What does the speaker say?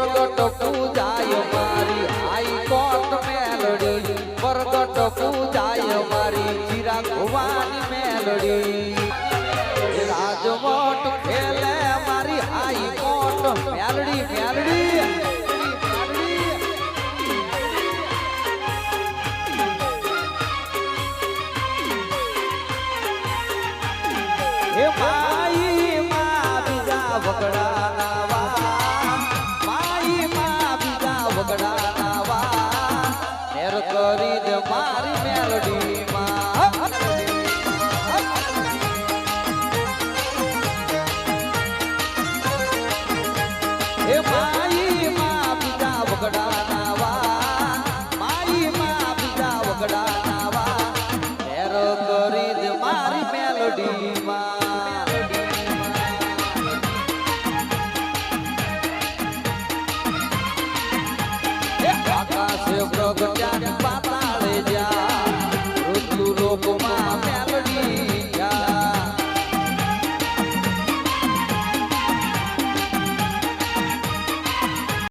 પ્રગટ પૂજાય મારી હાઈકોર્ટ મેલડી પ્રગટ પૂજાય મારી ચિરાગ ભવાની મેલડી રાજવટ ખેલે મારી હાઈકોર્ટ મેલડી મેલડી હે માઈ માં બીજા વગડા નાવા માઈ માં બીજા વગડા નાવા મેર કરી દે મારી મેલડી માં હે માઈ માં બીજા વગડા નાવા માઈ માં બીજા વગડા નાવા મેર કરી દે મારી મેલડી માં આકાશે પ્રગટ્યા